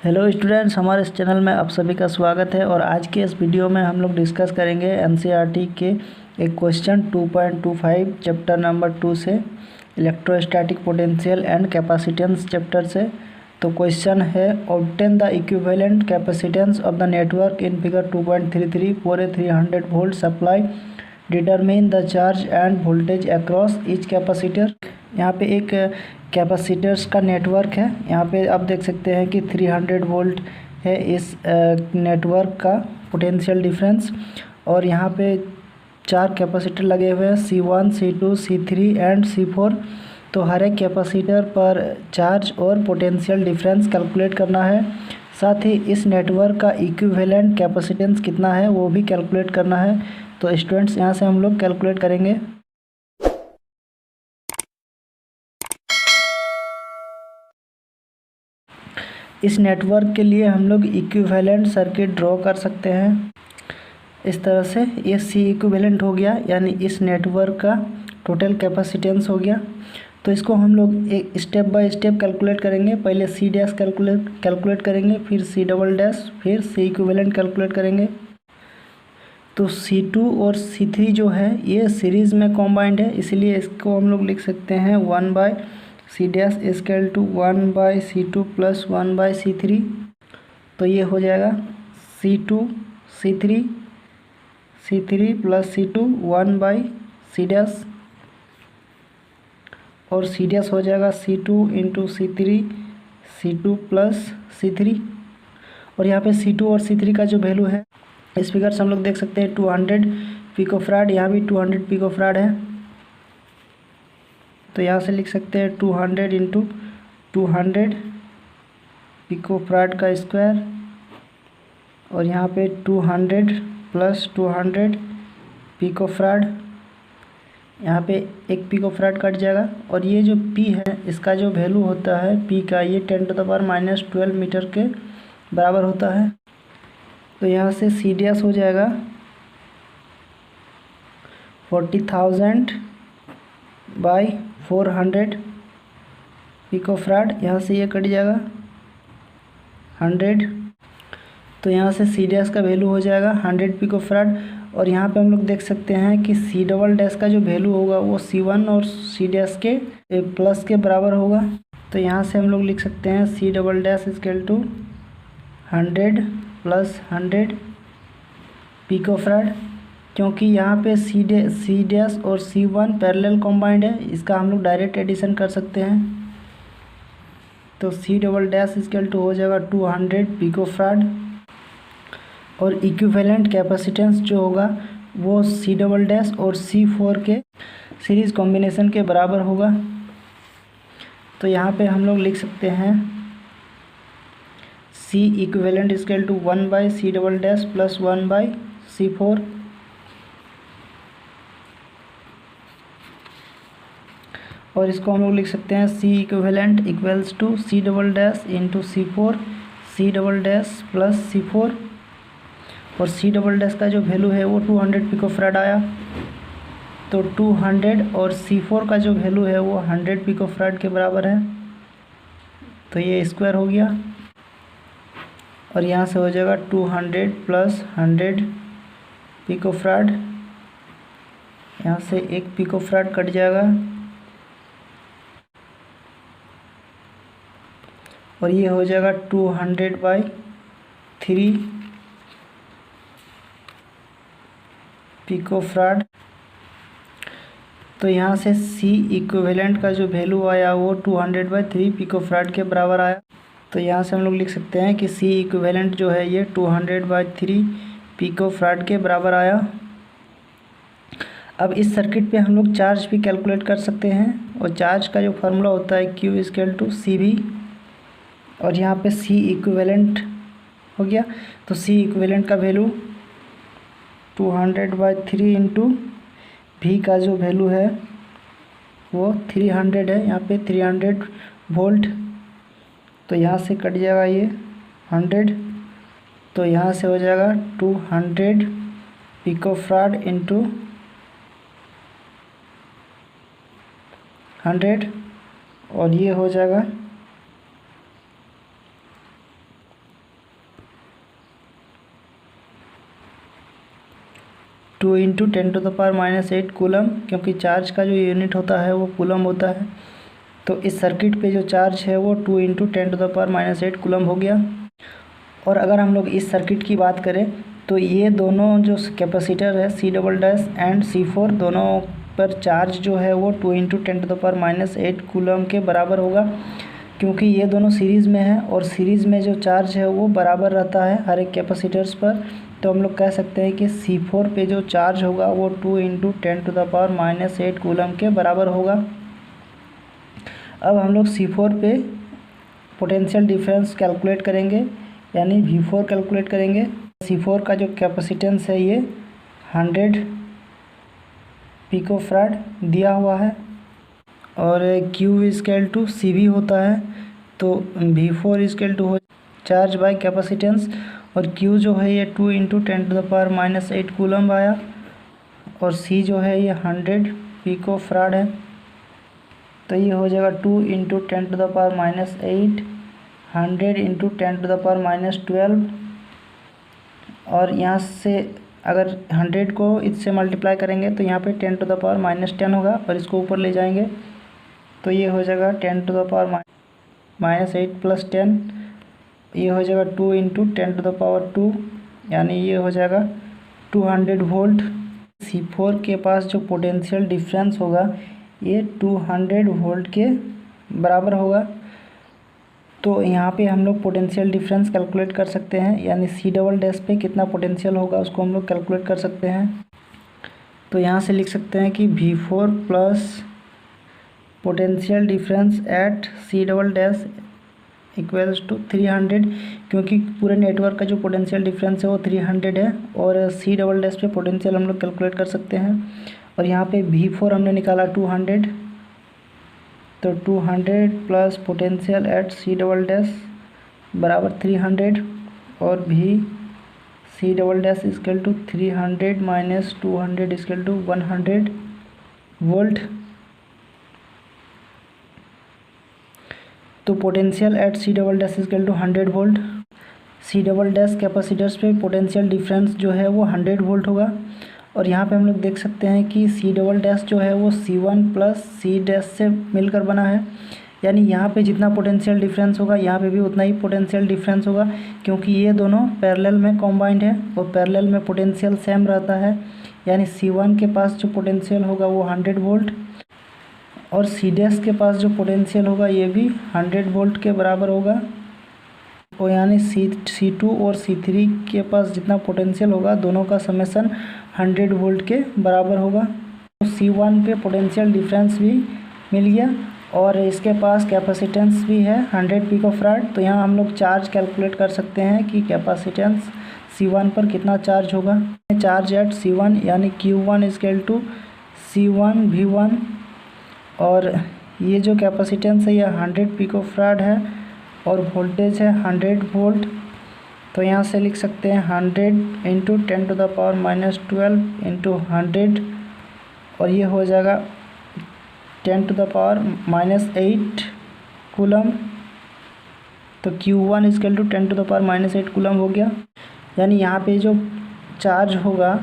Hello students, हमारे इस channel में आप सभी का स्वागत है। और आज के इस वीडियो में हम लोग डिस्कस करेंगे एनसीईआरटी के एक क्वेश्चन 2.25 चैप्टर नंबर 2 से, electrostatic potential and capacitance chapter से। तो क्वेश्चन है, obtain the equivalent capacitance of the network in figure 2.33 for a 300 volt supply, determine the charge end voltage across each capacitor. यहाँ पे एक capacitors का network है। यहाँ पे आप देख सकते हैं कि 300 वोल्ट है इस नेटवर्क का पोटेंशियल डिफरेंस। और यहाँ पे 4 कैपेसिटर लगे हुए हैं, C1, C2, C3 and C4। तो हर एक कैपेसिटर पर चार्ज और पोटेंशियल डिफरेंस कैलकुलेट करना है। साथ ही इस नेटवर्क का इक्विवेलेंट कैपेसिटेंस कितना है वो भी कैलकुलेट करना है। तो स्टूडेंट्स, यहाँ से हम लोग कैलकुलेट करेंगे। इस नेटवर्क के लिए हम लोग इक्विवेलेंट सर्किट ड्रॉ कर सकते हैं इस तरह से। ये सी इक्विवेलेंट हो गया, यानी इस नेटवर्क का टोटल कैपेसिटेंस हो गया। तो इसको हम लोग एक स्टेप बाय स्टेप कैलकुलेट करेंगे। पहले सी डैश कैलकुलेट करेंगे, फिर सी डबल डैश, फिर सी इक्विवेलेंट कैलकुलेट करेंगे। तो C2 और C3 जो है ये सीरीज़ में कॉम्बाइंड है, इसलिए इसको हम लोग लिख सकते हैं 1/C dash equal to 1/C2 plus 1/C3। तो ये हो जाएगा C2 C3 plus C2 1/C dash, और C डैश हो जाएगा C2 into C3 plus C3। और यहाँ पे C2 और C3 का जो वैल्यू है इस फिगर से हम लोग देख सकते हैं 200 पिकोफैराड, यहाँ भी 200 पिकोफैराड है। तो यहाँ से लिख सकते हैं 200 इंटू 200 पिकोफैराड का स्क्वायर, और यहाँ पे 200 प्लस 200 पिकोफैराड। यहाँ पे एक पिकोफैराड कट जाएगा, और ये जो P है इसका जो वैल्यू होता है P का, ये 10⁻⁻12 मीटर के बराबर होता है। तो यहाँ से सी डैश हो जाएगा 40,000 बाई 400 पिकोफैराड। यहाँ से ये कट जाएगा 100। तो यहाँ से सी डैश का वैल्यू हो जाएगा 100 पिकोफैराड। और यहाँ पे हम लोग देख सकते हैं कि सी डबल डैश का जो वैल्यू होगा वो C1 और सी डैश के प्लस के बराबर होगा। तो यहाँ से हम लोग लिख सकते हैं C double dash equal to 100 plus 100 picofarad. क्योंकि यहाँ पे सी डैश और C1 पैरेलल कॉम्बाइंड है, इसका हम लोग डायरेक्ट एडिशन कर सकते हैं। तो C double dash equal to हो जाएगा 200 पिकोफैराड, और इक्विवेलेंट कैपेसिटेंस जो होगा वो सी डबल डैश और C4 के सीरीज़ कॉम्बिनेशन के बराबर होगा। तो यहाँ पे हम लोग लिख सकते हैं C equivalent equal to 1/C double dash plus 1/C4। और इसको हम लोग लिख सकते हैं C equivalent equals to C double dash into C4 C double dash plus C4। और सी डबल डैश का जो वैल्यू है वो 200 पिकोफैराड आया। तो 200 और C4 का जो वैल्यू है वो 100 पिकोफैराड के बराबर है। तो ये स्क्वायर हो गया, और यहाँ से हो जाएगा 200 प्लस 100 पिकोफैराड। यहाँ से एक पिकोफैराड कट जाएगा, और ये हो जाएगा 200/3 पिकोफैराड। तो यहाँ से C इक्विवेलेंट का जो वैल्यू आया वो 200/3 पिकोफैराड के बराबर आया। तो यहाँ से हम लोग लिख सकते हैं कि C इक्विवेलेंट जो है ये 200/3 पिकोफैराड के बराबर आया। अब इस सर्किट पे हम लोग चार्ज भी कैलकुलेट कर सकते हैं, और चार्ज का जो फार्मूला होता है Q इक्वल टू CV। और यहाँ पे C इक्विवेलेंट हो गया। तो C इक्विवेलेंट का वैल्यू 200/3 इंटू V का जो वैल्यू है वो 300 है, यहाँ पे 300 वोल्ट। तो यहाँ से कट जाएगा ये 100। तो यहाँ से हो जाएगा 200 पिकोफैराड इंटू 100, और ये हो जाएगा 2 इंटू 10⁻⁻8 कूलम, क्योंकि चार्ज का जो यूनिट होता है वो कूलम होता है। तो इस सर्किट पे जो चार्ज है वो 2 इंटू 10⁻⁸ कूलम हो गया। और अगर हम लोग इस सर्किट की बात करें तो ये दोनों जो कैपेसिटर है C" एंड C4 दोनों पर चार्ज जो है वो 2 इंटू 10⁻⁸ कूलम के बराबर होगा, क्योंकि ये दोनों सीरीज़ में है और सीरीज़ में जो चार्ज है वो बराबर रहता है हर एक कैपेसिटर्स पर। तो हम लोग कह सकते हैं कि C4 पे जो चार्ज होगा वो 2 इंटू 10⁻⁸ कूलम के बराबर होगा। अब हम लोग C4 पे पोटेंशियल डिफरेंस कैलकुलेट करेंगे, यानी V4 कैलकुलेट करेंगे। C4 का जो कैपेसिटेंस है ये 100 पिकोफैराड दिया हुआ है और Q इक्वल टू CV होता है। तो V4 इक्वल टू हो चार्ज बाय कैपेसिटेंस और Q जो है ये 2 इंटू 10⁻⁸ कूलम आया और C जो है ये 100 पिकोफैराड है। तो ये हो जाएगा 2 इंटू 10⁻⁸ 100 इंटू 10⁻12 और यहाँ से अगर 100 को इससे मल्टीप्लाई करेंगे तो यहाँ पे 10⁻10 होगा और इसको ऊपर ले जाएंगे तो ये हो जाएगा 10⁻−8 प्लस 10, ये हो जाएगा 2 इंटू 10⁻2, यानी ये हो जाएगा 200 वोल्ट। C4 के पास जो पोटेंशियल डिफरेंस होगा ये 200 वोल्ट के बराबर होगा। तो यहाँ पे हम लोग पोटेंशियल डिफरेंस कैलकुलेट कर सकते हैं, यानी C" पे कितना पोटेंशियल होगा उसको हम लोग कैलकुलेट कर सकते हैं। तो यहाँ से लिख सकते हैं कि V4 plus potential difference at C" equals to 300, क्योंकि पूरे नेटवर्क का जो पोटेंशियल डिफरेंस है वो 300 है और C" पे पोटेंशियल हम लोग कैलकुलेट कर सकते हैं। और यहाँ पे V4 हमने निकाला 200, तो 200 प्लस पोटेंशियल एट C" बराबर 300 और C" equal to 300 minus 200 equal to 100 volt. तो potential at C" equal to 100 volt. C" capacitors पे पोटेंशियल डिफरेंस जो है वो 100 वोल्ट होगा। और यहाँ पे हम लोग देख सकते हैं कि C" जो है वो C1 प्लस C' से मिलकर बना है, यानी यहाँ पे जितना पोटेंशियल डिफरेंस होगा यहाँ पे भी उतना ही पोटेंशियल डिफरेंस होगा, क्योंकि ये दोनों पैरेलल में कॉम्बाइंड है और पैरेलल में पोटेंशियल सेम रहता है। यानी C1 के पास जो पोटेंशियल होगा वो 100 वोल्ट और C' के पास जो पोटेंशियल होगा ये भी 100 वोल्ट के बराबर होगा। और यानी C2 और C3 के पास जितना पोटेंशियल होगा दोनों का समेसन 100 वोल्ट के बराबर होगा। तो C1 पे पोटेंशियल डिफरेंस भी मिल गया और इसके पास कैपेसिटेंस भी है 100 पिकोफैराड। तो यहाँ हम लोग चार्ज कैलकुलेट कर सकते हैं कि कैपेसिटेंस C1 पर कितना चार्ज होगा। चार्ज एट C1 यानी Q1 equal to C1 V1 और ये जो कैपेसिटेंस है ये 100 पिकोफैराड है और वोल्टेज है 100 वोल्ट। तो यहाँ से लिख सकते हैं 100 इंटू 10⁻12 इंटू 100 और ये हो जाएगा 10⁻8 कूलम। तो Q1 इक्वल टू 10⁻8 कूलम हो गया, यानी यहाँ पे जो चार्ज होगा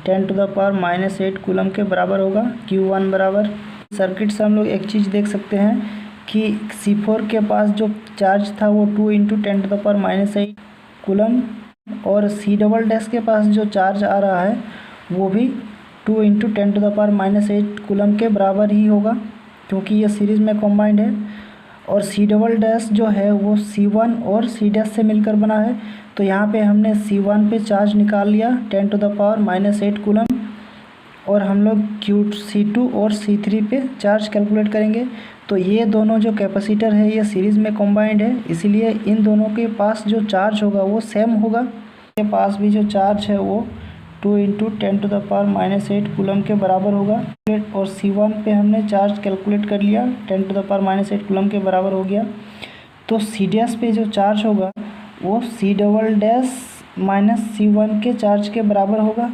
10⁻8 कूलम के बराबर होगा Q1 बराबर। सर्किट से हम लोग एक चीज़ देख सकते हैं कि C4 के पास जो चार्ज था वो 2 इंटू 10⁻8 कूलम और C" के पास जो चार्ज आ रहा है वो भी 2 इंटू 10⁻8 कूलम के बराबर ही होगा, क्योंकि ये सीरीज़ में कॉम्बाइंड है। और C" जो है वो C1 और C' से मिलकर बना है। तो यहाँ पे हमने C1 पे चार्ज निकाल लिया 10⁻8 कूलम और हम लोग C2 और C3 पे चार्ज कैलकुलेट करेंगे। तो ये दोनों जो कैपेसिटर है ये सीरीज़ में कॉम्बाइंड है, इसीलिए इन दोनों के पास जो चार्ज होगा वो सेम होगा। के पास भी जो चार्ज है वो 2 इंटू 10⁻8 कूलम के बराबर होगा और C1 पे हमने चार्ज कैलकुलेट कर लिया 10⁻8 कूलम के बराबर हो गया। तो C' पे जो चार्ज होगा वो C" माइनस C1 के चार्ज के बराबर होगा,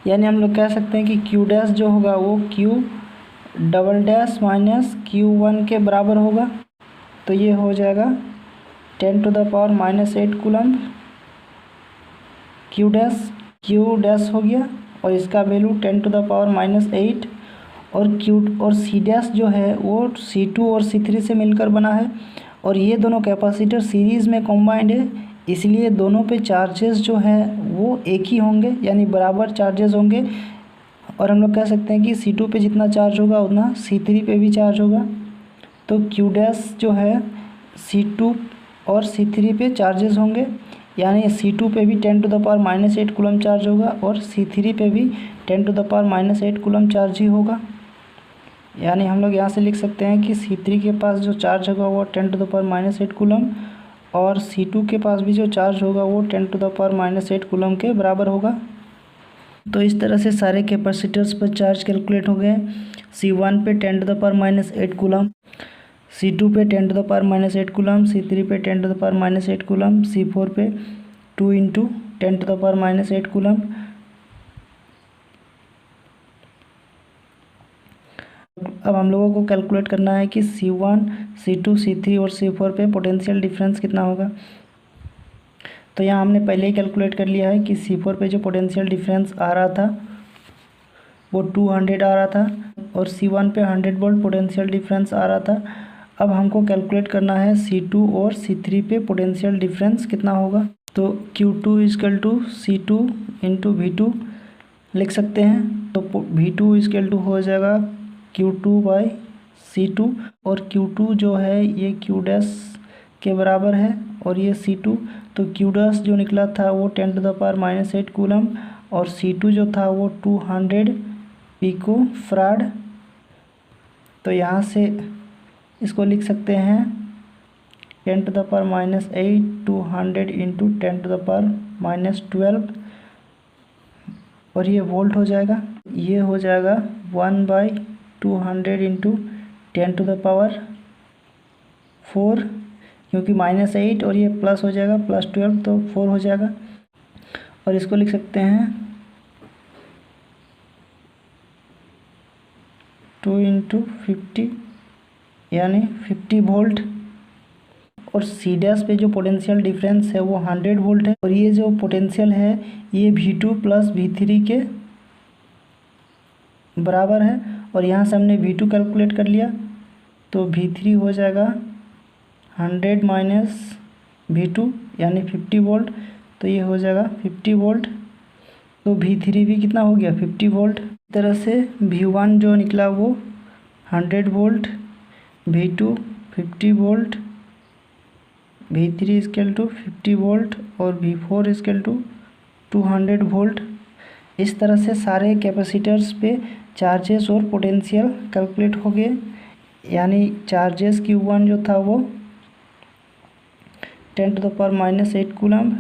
यानी हम लोग कह सकते हैं कि Q' जो होगा वो Q" माइनस Q1 के बराबर होगा। तो ये हो जाएगा 10⁻8 कूलम Q' हो गया और इसका वैल्यू 10⁻⁻8 और Q और C डैश जो है वो C2 और C3 से मिलकर बना है और ये दोनों कैपेसिटर सीरीज़ में कॉम्बाइंड है, इसलिए दोनों पे चार्जेस जो है वो एक ही होंगे यानी बराबर चार्जेस होंगे। और हम लोग कह सकते हैं कि C2 पे जितना चार्ज होगा उतना C3 पे भी चार्ज होगा। तो Q डैश जो है C2 और C3 पे चार्जेस होंगे, यानी C2 पे भी 10⁻⁻8 कूलम चार्ज होगा और C3 पे भी 10⁻⁻8 कूलम चार्ज ही होगा। यानी हम लोग यहाँ से लिख सकते हैं कि C3 के पास जो चार्ज होगा वो 10⁻⁻8 कूलम और C2 के पास भी जो चार्ज होगा वो 10⁻⁻8 कूलम के बराबर होगा। तो इस तरह से सारे कैपेसिटर्स पर चार्ज कैलकुलेट हो गए। C1 पे 10⁻⁻8 कूलम, C2 पे 10⁻⁻8 कूलम, C3 पे 10⁻⁻8 कूलम, C4 पे 2 × 10⁻⁻8 कूलम। अब हम लोगों को कैलकुलेट करना है कि C1, C2, C3 और C4 पे पोटेंशियल डिफरेंस कितना होगा। तो यहाँ हमने पहले ही कैलकुलेट कर लिया है कि C4 पे जो पोटेंशियल डिफरेंस आ रहा था वो 200 आ रहा था और C1 पे 100 वोल्ट पोटेंशियल डिफरेंस आ रहा था। अब हमको कैलकुलेट करना है C2 और C3 पे पोटेंशियल डिफरेंस कितना होगा। तो Q2 = C2 × V2 लिख सकते हैं। तो V2 = हो जाएगा Q2/C2 और Q2 जो है ये Q डैश के बराबर है और ये C2। तो Q डैश जो निकला था वो 10⁻⁻8 कूलम और C2 जो था वो 200 पिको-फराड। तो यहाँ से इसको लिख सकते हैं 10⁻⁸ 200 × 10⁻12 और ये वोल्ट हो जाएगा। ये हो जाएगा 1/200 × 10⁻4 क्योंकि -8 और ये प्लस हो जाएगा +12 तो 4 हो जाएगा। और इसको लिख सकते हैं 2 × 50 यानी 50 वोल्ट। और C डैश पे जो पोटेंशियल डिफरेंस है वो 100 वोल्ट है और ये जो पोटेंशियल है ये V2 + V3 के बराबर है। और यहाँ से हमने V2 कैलकुलेट कर लिया तो V3 हो जाएगा 100 - V2 यानी 50 वोल्ट। तो ये हो जाएगा 50 वोल्ट। तो V3 भी कितना हो गया 50 वोल्ट। इस तरह से V1 जो निकला वो 100 volt, V2 50 volt, V3 = 50 volt और V4 = 200 वोल्ट। इस तरह से सारे कैपेसिटर्स पे चार्जेस और पोटेंशियल कैलकुलेट हो गए। यानी चार्जेस Q1 जो था वो 10⁻⁸ coulomb,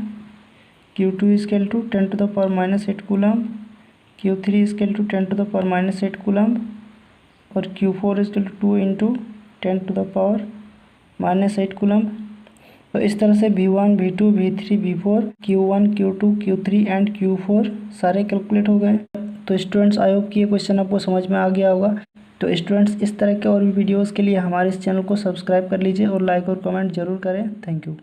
Q2 = 10⁻⁸ coulomb, Q3 = 10⁻⁸ coulomb और Q4 = 2 × 10⁻⁸ कूलम। तो इस तरह से V1, V2, V3, V4, Q1, Q2, Q3 and Q4 सारे कैलकुलेट हो गए। तो स्टूडेंट्स आई होप कि ये क्वेश्चन आपको समझ में आ गया होगा। तो स्टूडेंट्स इस तरह के और भी वीडियोस के लिए हमारे इस चैनल को सब्सक्राइब कर लीजिए और लाइक और कमेंट जरूर करें। Thank you.